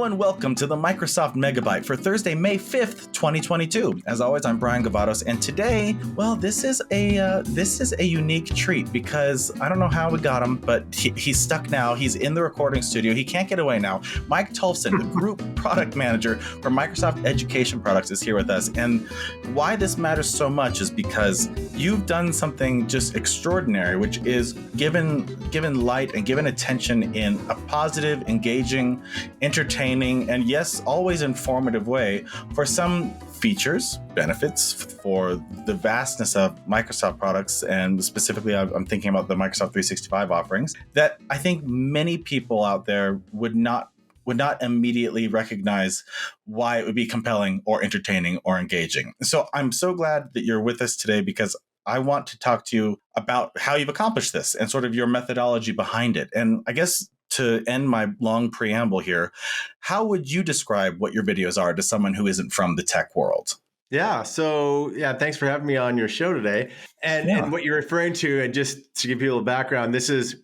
Hello and welcome to the Microsoft Megabyte for Thursday, May 5th, 2022. As always, I'm Brian Gavados, and today, well, this is a unique treat because I don't know how we got him, but he's stuck now. He's in the recording studio. He can't get away now. Mike Tholfsen, the Group Product Manager for Microsoft Education Products, is here with us. And why this matters so much is because you've done something just extraordinary, which is given light and given attention in a positive, engaging, entertaining, and yes, always informative way for some features, benefits for the vastness of Microsoft products, and specifically I'm thinking about the Microsoft 365 offerings that I think many people out there would not immediately recognize why it would be compelling or entertaining or engaging. So I'm so glad that you're with us today because I want to talk to you about how you've accomplished this and sort of your methodology behind it. And I guess to end my long preamble here, how would you describe what your videos are to someone who isn't from the tech world? Yeah. So, thanks for having me on your show today. And what you're referring to, and just to give people a background, this is,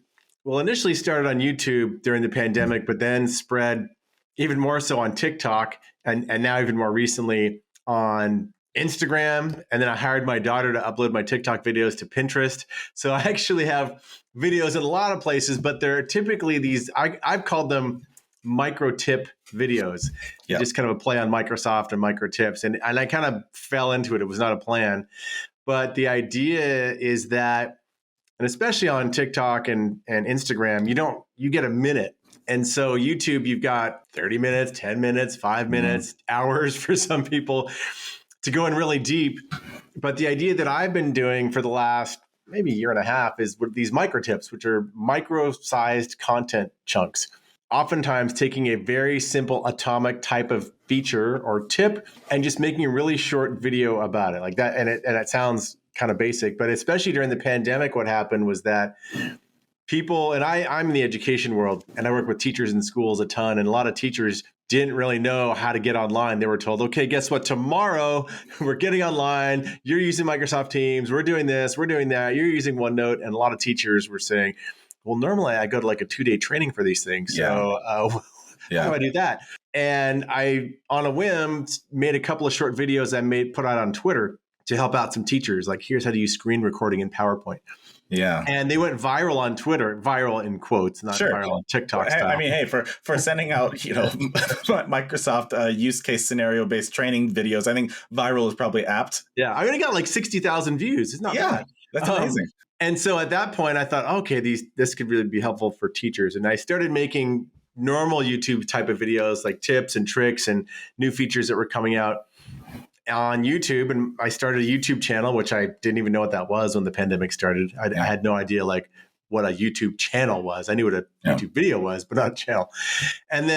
initially started on YouTube during the pandemic, but then spread even more so on TikTok and now even more recently on Instagram. And then I hired my daughter to upload my TikTok videos to Pinterest. So I actually have videos in a lot of places, but they're typically these, I've called them micro tip videos. Yeah. Just kind of a play on Microsoft and micro tips. And I kind of fell into it. It was not a plan. But the idea is that, and especially on TikTok and Instagram, you get a minute. And so YouTube, you've got 30 minutes, 10 minutes, 5 minutes, hours for some people to go in really deep. But the idea that I've been doing for the last maybe year and a half is with these micro tips, which are micro-sized content chunks, oftentimes taking a very simple atomic type of feature or tip and just making a really short video about it like that. And it sounds kind of basic, but especially during the pandemic, what happened was that people, and I'm in the education world and I work with teachers in schools a ton, and a lot of teachers didn't really know how to get online. They were told, okay, guess what? Tomorrow we're getting online. You're using Microsoft Teams. We're doing this. We're doing that. You're using OneNote. And a lot of teachers were saying, well, normally I go to like a 2-day training for these things. So how do I do that? And I, on a whim, made a couple of short videos I put out on Twitter to help out some teachers. Like, here's how to use screen recording in PowerPoint. Yeah. And they went viral on Twitter, viral in quotes, not viral on TikTok style. I mean, hey, for sending out, Microsoft use case scenario based training videos, I think viral is probably apt. Yeah. I only got like 60,000 views. It's not bad. That's amazing. And so at that point I thought, okay, this could really be helpful for teachers. And I started making normal YouTube type of videos like tips and tricks and new features that were coming out on YouTube. And I started a YouTube channel, which I didn't even know what that was when the pandemic started. I had no idea like what a YouTube channel was. I knew what a YouTube video was, but not a channel. And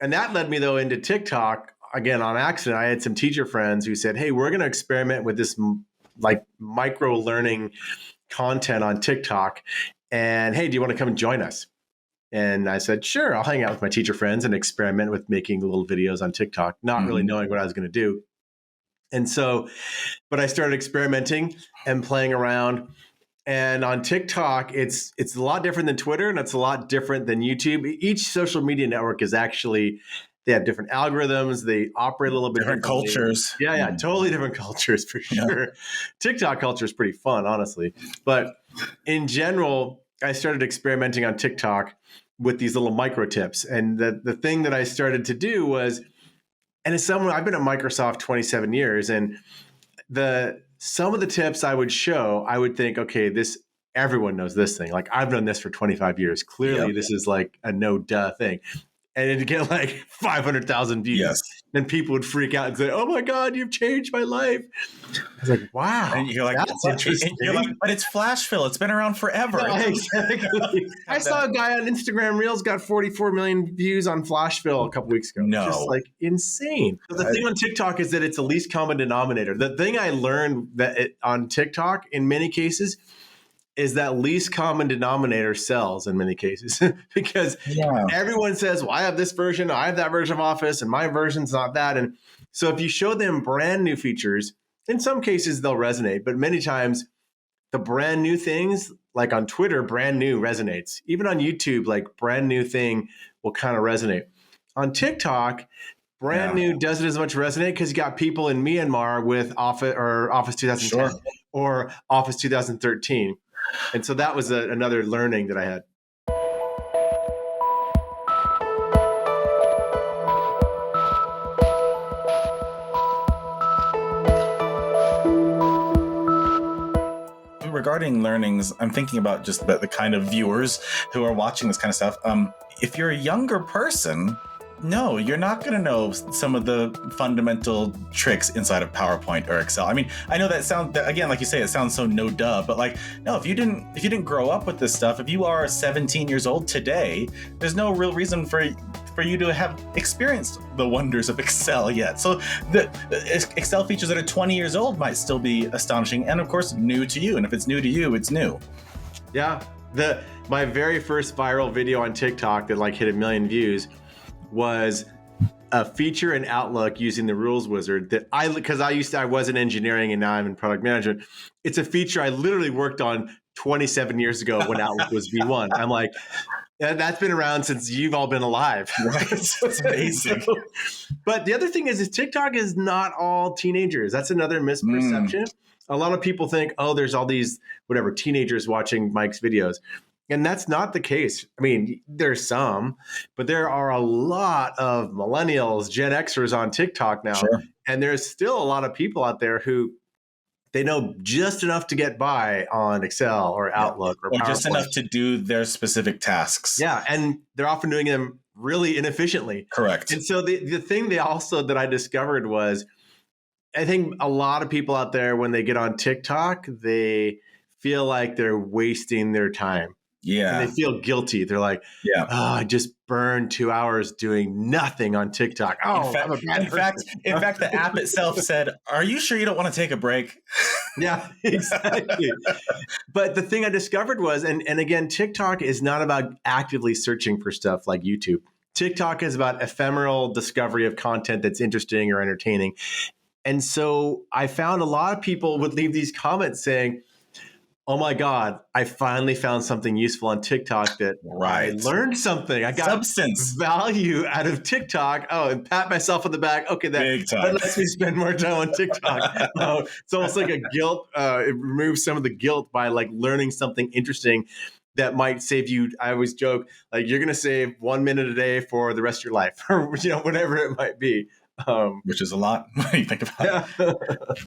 that led me though into TikTok again on accident. I had some teacher friends who said, hey, we're going to experiment with this like micro learning content on TikTok. And hey, do you want to come and join us? And I said, sure, I'll hang out with my teacher friends and experiment with making little videos on TikTok, not really knowing what I was going to do. And so, but I started experimenting and playing around. And on TikTok, it's a lot different than Twitter, and it's a lot different than YouTube. Each social media network is actually, they have different algorithms. They operate a little bit different cultures. Yeah, totally different cultures for sure. Yeah. TikTok culture is pretty fun, honestly. But in general, I started experimenting on TikTok with these little micro tips. And the thing that I started to do was, and as someone, I've been at Microsoft 27 years, and some of the tips I would show, I would think, okay, everyone knows this thing. Like, I've known this for 25 years. Clearly, this is like a no-duh thing. And it'd get like 500,000 views. Yes. And people would freak out and say, oh my God, you've changed my life. I was like, wow. And you're like, that's interesting. And you're like, but it's flash fill. It's been around forever. Yeah, exactly. I saw a guy on Instagram Reels got 44 million views on flash fill a couple weeks ago. No. Just like insane. But the thing on TikTok is that it's the least common denominator. The thing I learned on TikTok in many cases is that least common denominator sells in many cases because everyone says, well, I have this version, I have that version of Office, and my version's not that. And so if you show them brand new features, in some cases they'll resonate, but many times the brand new things, like on Twitter, brand new resonates. Even on YouTube, like brand new thing will kind of resonate. On TikTok, brand new doesn't as much resonate because you got people in Myanmar with Office 2010 or Office 2013. And so that was another learning that I had. Regarding learnings, I'm thinking about just the kind of viewers who are watching this kind of stuff. If you're a younger person, no, you're not going to know some of the fundamental tricks inside of PowerPoint or Excel. I mean, I know that sounds, again, like you say, it sounds so no duh, but like, no, if you didn't grow up with this stuff, if you are 17 years old today, there's no real reason for you to have experienced the wonders of Excel yet. So the Excel features that are 20 years old might still be astonishing and, of course, new to you. And if it's new to you, it's new. Yeah. My very first viral video on TikTok that like hit 1 million views was a feature in Outlook using the rules wizard that I was in engineering and now I'm in product management. It's a feature I literally worked on 27 years ago when Outlook was V1. I'm like, that's been around since you've all been alive. Right. It's amazing. But the other thing is TikTok is not all teenagers. That's another misperception. A lot of people think, oh, there's all these, whatever, teenagers watching Mike's videos. And that's not the case. I mean, there's some, but there are a lot of millennials, Gen Xers on TikTok now. Sure. And there's still a lot of people out there who they know just enough to get by on Excel or Outlook or PowerPoint. Just enough to do their specific tasks. Yeah, and they're often doing them really inefficiently. Correct. And so the thing that I discovered was, I think a lot of people out there, when they get on TikTok, they feel like they're wasting their time. Yeah. And they feel guilty. They're like, oh, I just burned 2 hours doing nothing on TikTok. Oh, in fact, the app itself said, are you sure you don't want to take a break? Yeah, exactly. But the thing I discovered was, and again, TikTok is not about actively searching for stuff like YouTube. TikTok is about ephemeral discovery of content that's interesting or entertaining. And so I found a lot of people would leave these comments saying, oh my God, I finally found something useful on TikTok that I learned something. I got substance value out of TikTok. Oh, and pat myself on the back. Okay, that lets me spend more time on TikTok. It's almost like a guilt. It removes some of the guilt by like learning something interesting that might save you. I always joke, like you're going to save 1 minute a day for the rest of your life or, whatever it might be. Which is a lot when you think about it.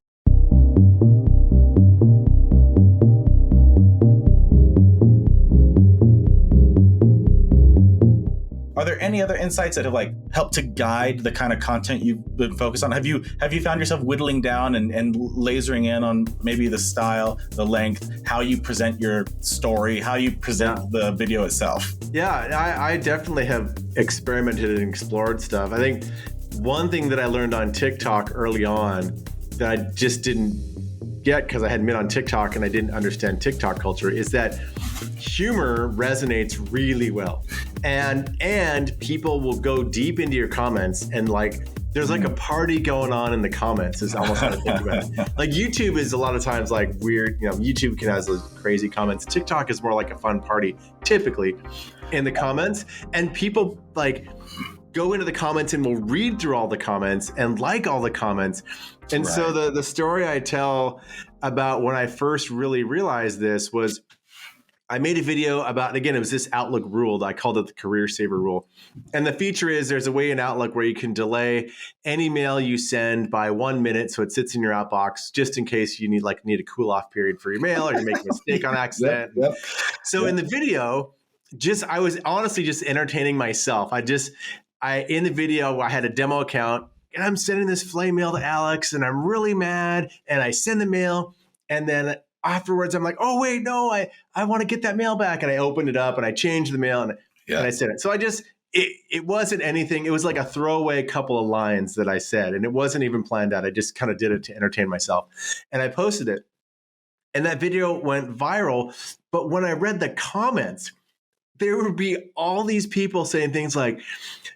Are there any other insights that have like helped to guide the kind of content you've been focused on? Have you found yourself whittling down and lasering in on maybe the style, the length, how you present your story, how you present the video itself? Yeah, I definitely have experimented and explored stuff. I think one thing that I learned on TikTok early on that I just didn't get because I hadn't been on TikTok and I didn't understand TikTok culture is that humor resonates really well. And people will go deep into your comments and like there's like a party going on in the comments is almost how I think about it. Like YouTube is a lot of times like weird, YouTube can have those crazy comments. TikTok is more like a fun party typically in the comments, and people like go into the comments and will read through all the comments and like all the comments. And so the story I tell about when I first really realized this was I made a video about, again, it was this Outlook rule. I called it the career saver rule. And the feature is there's a way in Outlook where you can delay any mail you send by 1 minute. So it sits in your outbox just in case you need a cool off period for your mail or you're making a mistake on accident. So in the video, I was honestly just entertaining myself. In the video, I had a demo account and I'm sending this flame mail to Alex and I'm really mad and I send the mail and then afterwards I'm like, oh wait, no, I want to get that mail back. And I opened it up and I changed the mail and I sent it. So it wasn't anything. It was like a throwaway couple of lines that I said and it wasn't even planned out. I just kind of did it to entertain myself and I posted it and that video went viral. But when I read the comments, there would be all these people saying things like,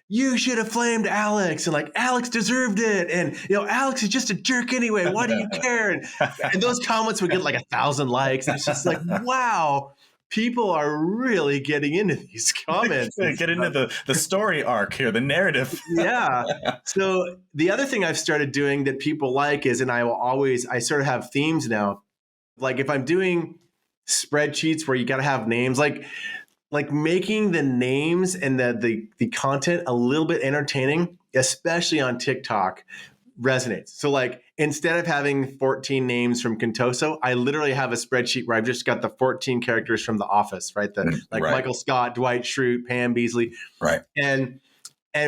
you should have flamed Alex and like Alex deserved it. And, Alex is just a jerk anyway. Why do you care? And those comments would get like 1,000 likes. And it's just like, wow, people are really getting into these comments. Get into the story arc here, the narrative. Yeah. So the other thing I've started doing that people like is, and I sort of have themes now. Like if I'm doing spreadsheets where you got to have names, like making the names and the content a little bit entertaining, especially on TikTok, resonates. So like instead of having 14 names from Contoso, I literally have a spreadsheet where I've just got the 14 characters from The Office, right? Right. Michael Scott, Dwight Schrute, Pam Beasley. Right. And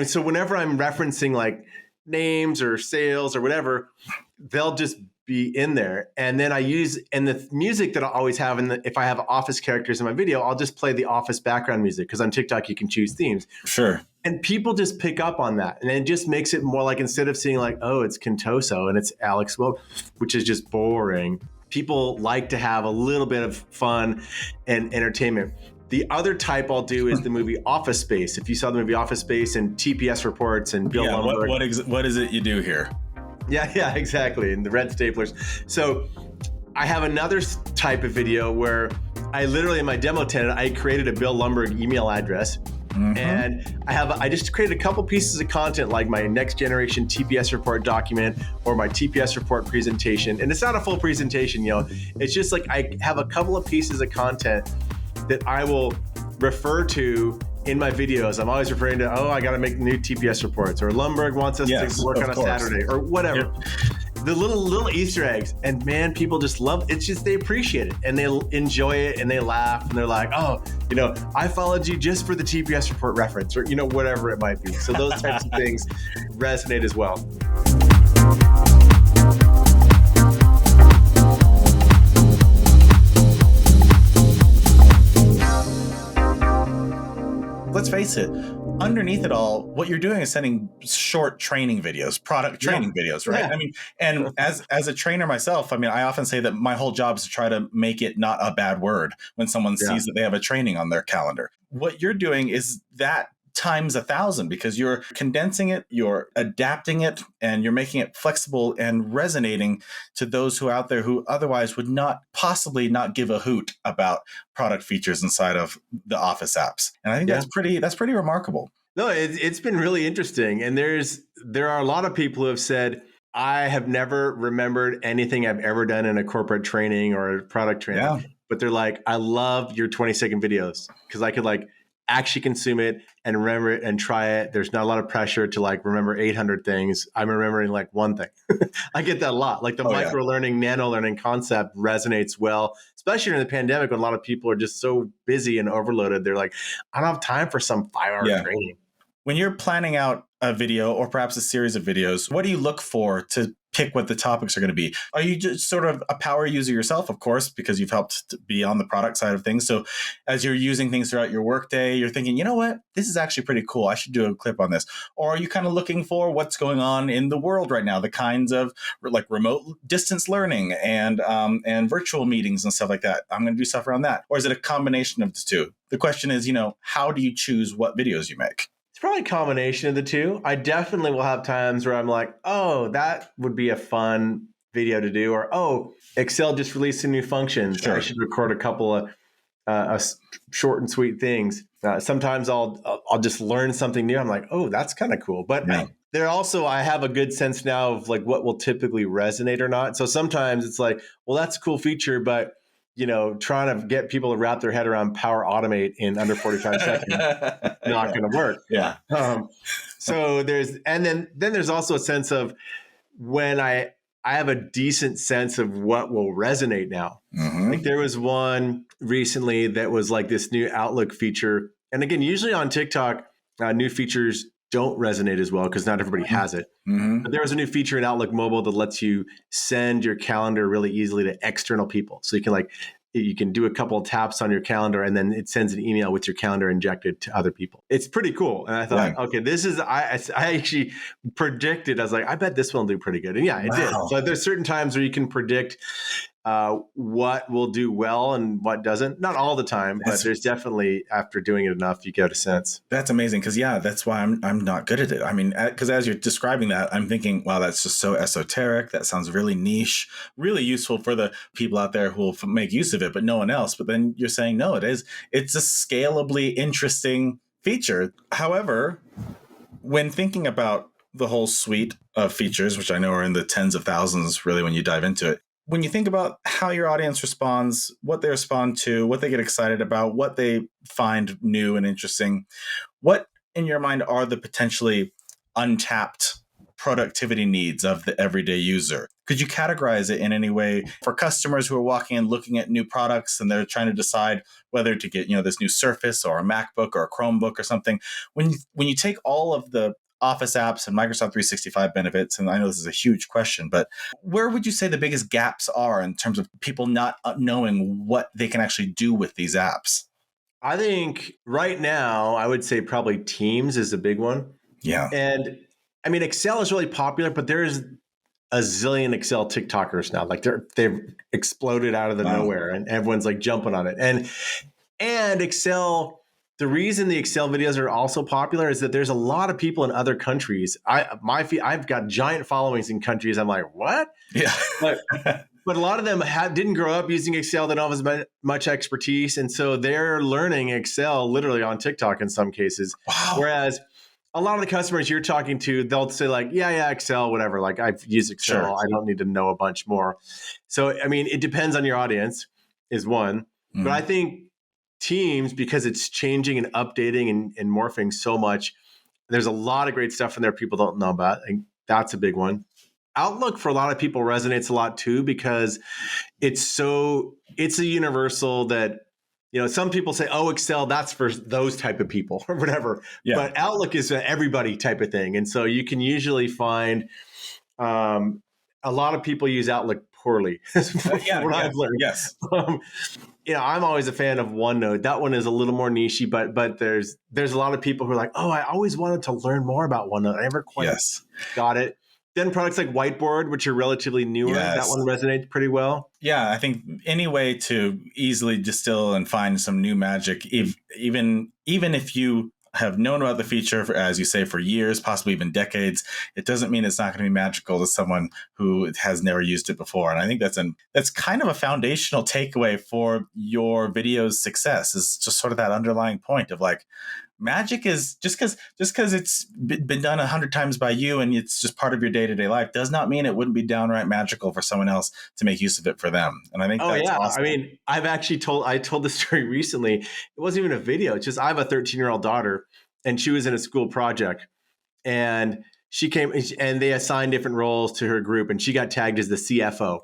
so whenever I'm referencing like names or sales or whatever, they'll just be in there. And then and the music that I'll always have if I have Office characters in my video, I'll just play the Office background music, because on TikTok you can choose themes. Sure. And people just pick up on that. And it just makes it more like, instead of seeing like, oh, it's Contoso and it's Alex Wilk, which is just boring, people like to have a little bit of fun and entertainment. The other type I'll do is the movie Office Space. If you saw the movie Office Space and TPS reports and Bill Lumbergh. What is it you do here? Yeah, exactly. And the red staplers. So I have another type of video where I literally, in my demo tenant, I created a Bill Lumbergh email address. Mm-hmm. And I just created a couple pieces of content, like my next generation TPS report document or my TPS report presentation. And it's not a full presentation, it's just like I have a couple of pieces of content that I will refer to in my videos. I'm always referring to, I got to make new TPS reports, or Lumbergh wants us to work on a Saturday, or whatever. Yep. The little Easter eggs, and man, people just love it. It's just, they appreciate it and they enjoy it and they laugh and they're like, I followed you just for the TPS report reference, or whatever it might be. So those types of things resonate as well. Let's face it, underneath it all, what you're doing is sending short training videos, product training videos, right? Yeah. I mean, and as a trainer myself, I often say that my whole job is to try to make it not a bad word when someone sees that they have a training on their calendar. What you're doing is that times 1,000, because you're condensing it, you're adapting it, and you're making it flexible and resonating to those who are out there who otherwise would possibly not give a hoot about product features inside of the Office apps. And I think that's pretty remarkable. No, it's been really interesting. And there are a lot of people who have said, I have never remembered anything I've ever done in a corporate training or a product training, but they're like, I love your 20-second videos, because I could actually consume it and remember it and try it. There's not a lot of pressure to remember 800 things. I'm remembering one thing. I get that a lot. The micro learning, nano learning concept resonates well, especially during the pandemic when a lot of people are just so busy and overloaded. They're like, I don't have time for some 5-hour training. When you're planning out a video or perhaps a series of videos, what do you look for to pick what the topics are going to be? Are you just sort of a power user yourself, of course, because you've helped to be on the product side of things? So as you're using things throughout your workday, you're thinking, you know what, this is actually pretty cool. I should do a clip on this. Or are you kind of looking for what's going on in the world right now, the kinds of remote distance learning and virtual meetings and stuff like that? I'm going to do stuff around that. Or is it a combination of the two? The question is, how do you choose what videos you make? It's probably a combination of the two. I definitely will have times where I'm like, oh, that would be a fun video to do. Or, oh, Excel just released some new functions. Sure. I should record a couple of short and sweet things. Sometimes I'll just learn something new. I'm like, oh, that's kind of cool. But I have a good sense now of what will typically resonate or not. So sometimes it's like, well, that's a cool feature, but trying to get people to wrap their head around Power Automate in under 45 seconds, not going to work. Yeah. So then there's also a sense of when I have a decent sense of what will resonate now. Mm-hmm. There was one recently that was this new Outlook feature. And again, usually on TikTok, new features don't resonate as well because not everybody has it. Mm-hmm. But there was a new feature in Outlook Mobile that lets you send your calendar really easily to external people. So you can do a couple of taps on your calendar and then it sends an email with your calendar injected to other people. It's pretty cool. And I thought, okay, I actually predicted, I was like, I bet this one will do pretty good. And it did. So there's certain times where you can predict what will do well and what doesn't. Not all the time, but there's definitely, after doing it enough, you get a sense. That's amazing. Because that's why I'm not good at it. I mean, because as you're describing that, I'm thinking, wow, that's just so esoteric. That sounds really niche, really useful for the people out there who will make use of it, but no one else. But then you're saying, no, it's a scalably interesting feature. However, when thinking about the whole suite of features, which I know are in the tens of thousands, really, when you dive into it, when you think about how your audience responds, what they respond to, what they get excited about, what they find new and interesting, what in your mind are the potentially untapped productivity needs of the everyday user? Could you categorize it in any way for customers who are walking and looking at new products and they're trying to decide whether to get, this new Surface or a MacBook or a Chromebook or something? When you take all of the Office apps and Microsoft 365 benefits, and I know this is a huge question, but where would you say the biggest gaps are in terms of people not knowing what they can actually do with these apps? I think right now, I would say probably Teams is a big one. Yeah. And I mean, Excel is really popular, but there's a zillion Excel TikTokers now. Like they've exploded out of the nowhere, and everyone's like jumping on it. And Excel, the reason the Excel videos are also popular is that there's a lot of people in other countries. I've got giant followings in countries. I'm like, what? Yeah. But a lot of them didn't grow up using Excel. They don't have as much expertise. And so they're learning Excel literally on TikTok in some cases. Wow. Whereas a lot of the customers you're talking to, they'll say like, yeah, Excel, whatever. Like I've used Excel. Sure. I don't need to know a bunch more. So, I mean, it depends on your audience is one. Mm-hmm. But I think Teams, because it's changing and updating and morphing so much, there's a lot of great stuff in there people don't know about. I think that's a big one. Outlook for a lot of people resonates a lot too, because it's a universal that, some people say, oh, Excel, that's for those type of people or whatever. Yeah. But Outlook is an everybody type of thing. And so you can usually find a lot of people use Outlook poorly. I've learned. Yes. I'm always a fan of OneNote. That one is a little more niche, but there's a lot of people who are like, oh, I always wanted to learn more about OneNote. I never quite got it. Then products like Whiteboard, which are relatively newer, that one resonates pretty well. Yeah, I think any way to easily distill and find some new magic, even if you have known about the feature, as you say, for years, possibly even decades, it doesn't mean it's not going to be magical to someone who has never used it before. And I think that's kind of a foundational takeaway for your video's success, is just sort of that underlying point of like, magic is just because it's been done 100 times by you and it's just part of your day-to-day life does not mean it wouldn't be downright magical for someone else to make use of it for them. And I think that's awesome. I mean, I told this story recently. It wasn't even a video. It's just, I have a 13-year-old daughter and she was in a school project and she came and they assigned different roles to her group and she got tagged as the CFO.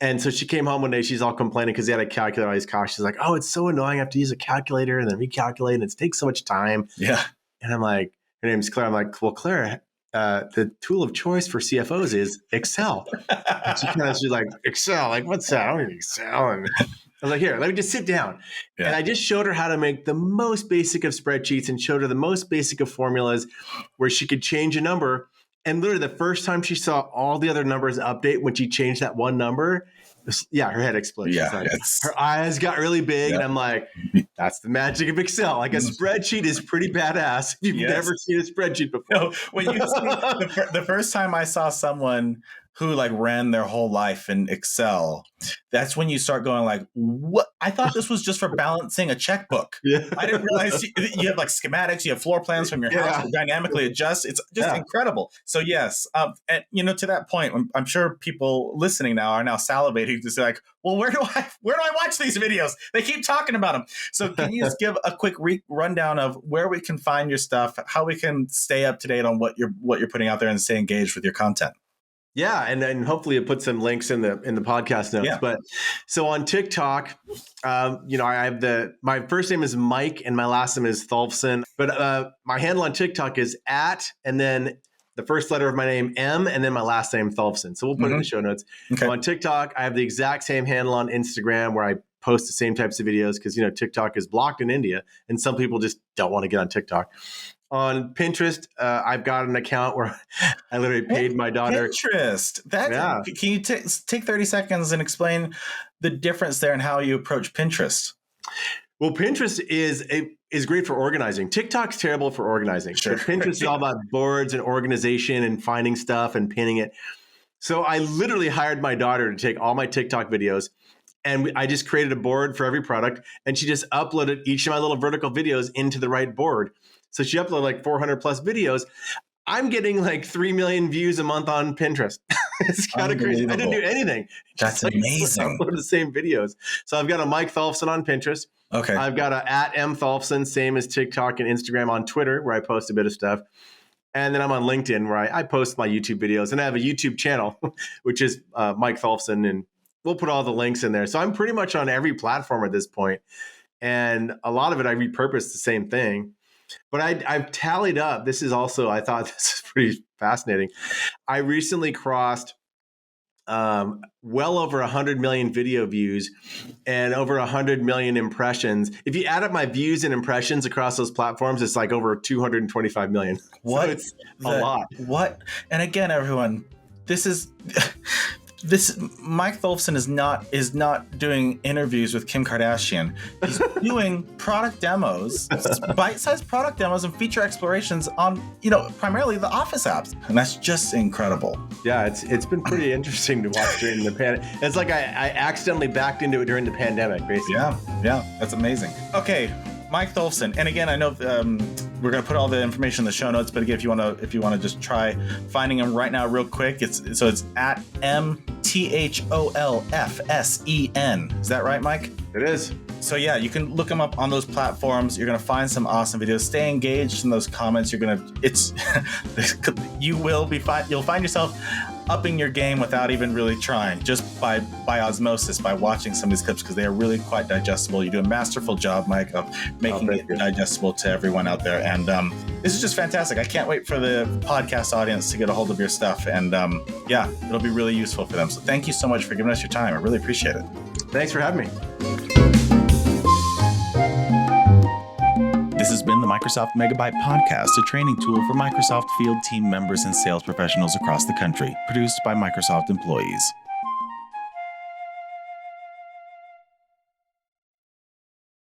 And so she came home one day, she's all complaining because they had a calculator on his costs. She's like, oh, it's so annoying. I have to use a calculator and then recalculate and it takes so much time. Yeah. And I'm like, her name's Claire. I'm like, well, Claire, the tool of choice for CFOs is Excel. And she's like, Excel? Like, what's that? I don't need Excel. And I was like, here, let me just sit down. Yeah. And I just showed her how to make the most basic of spreadsheets and showed her the most basic of formulas where she could change a number. And literally the first time she saw all the other numbers update when she changed that one number, her head exploded. Yeah, like, her eyes got really big. Yeah. And I'm like, that's the magic of Excel. Like a spreadsheet is pretty badass. You've never seen a spreadsheet before. No, when you see the first time I saw someone who like ran their whole life in Excel, that's when you start going like, what? I thought this was just for balancing a checkbook. Yeah. I didn't realize you have like schematics, you have floor plans from your house to dynamically adjust. It's just incredible. So yes, and to that point, I'm sure people listening now are now salivating to say like, well, where do I watch these videos? They keep talking about them. So can you just give a quick rundown of where we can find your stuff, how we can stay up to date on what you're putting out there and stay engaged with your content? Yeah, and hopefully it puts some links in the podcast notes. Yeah. But so on TikTok, I have my first name is Mike and my last name is Tholfsen. But my handle on TikTok is and then the first letter of my name, M, and then my last name, Tholfsen. So we'll put it in the show notes. Okay. On TikTok, I have the exact same handle on Instagram where I post the same types of videos because TikTok is blocked in India and some people just don't want to get on TikTok. On Pinterest, I've got an account where I literally paid my daughter. Pinterest. Can you take 30 seconds and explain the difference there and how you approach Pinterest? Well, Pinterest is great for organizing. TikTok's terrible for organizing. Sure. But Pinterest is all about boards and organization and finding stuff and pinning it. So I literally hired my daughter to take all my TikTok videos, and I just created a board for every product, and she just uploaded each of my little vertical videos into the right board. So she uploaded like 400 plus videos. I'm getting like 3 million views a month on Pinterest. It's kind of crazy. I didn't do anything. That's amazing. Upload the same videos. So I've got a Mike Tholfsen on Pinterest. Okay. I've got a @mtholfsen, same as TikTok and Instagram. On Twitter, where I post a bit of stuff. And then I'm on LinkedIn, where I post my YouTube videos. And I have a YouTube channel, which is Mike Tholfsen. And we'll put all the links in there. So I'm pretty much on every platform at this point. And a lot of it, I repurpose the same thing. But I've tallied up. This is also, I thought this is pretty fascinating. I recently crossed well over 100 million video views and over 100 million impressions. If you add up my views and impressions across those platforms, it's like over 225 million. What? So it's a lot. What? And again, everyone, this is... Mike Tholfsen is not doing interviews with Kim Kardashian. He's doing product demos, bite-sized product demos and feature explorations on, primarily the Office apps. And that's just incredible. Yeah, it's been pretty interesting to watch during the pandemic. It's like I accidentally backed into it during the pandemic, basically. Yeah, that's amazing. Okay, Mike Tholfsen, and again, I know we're going to put all the information in the show notes, but again, if you want to just try finding him right now, real quick, it's at MTHOLFSEN. Is that right, Mike? It is. So yeah, you can look him up on those platforms. You're going to find some awesome videos. Stay engaged in those comments. You'll find yourself upping your game without even really trying, just by osmosis, by watching some of these clips, because they are really quite digestible. You do a masterful job, Mike, of making it digestible to everyone out there. And this is just fantastic. I can't wait for the podcast audience to get a hold of your stuff. And it'll be really useful for them. So thank you so much for giving us your time. I really appreciate it. Thanks for having me. This has been the Microsoft Megabyte Podcast, a training tool for Microsoft field team members and sales professionals across the country, produced by Microsoft employees.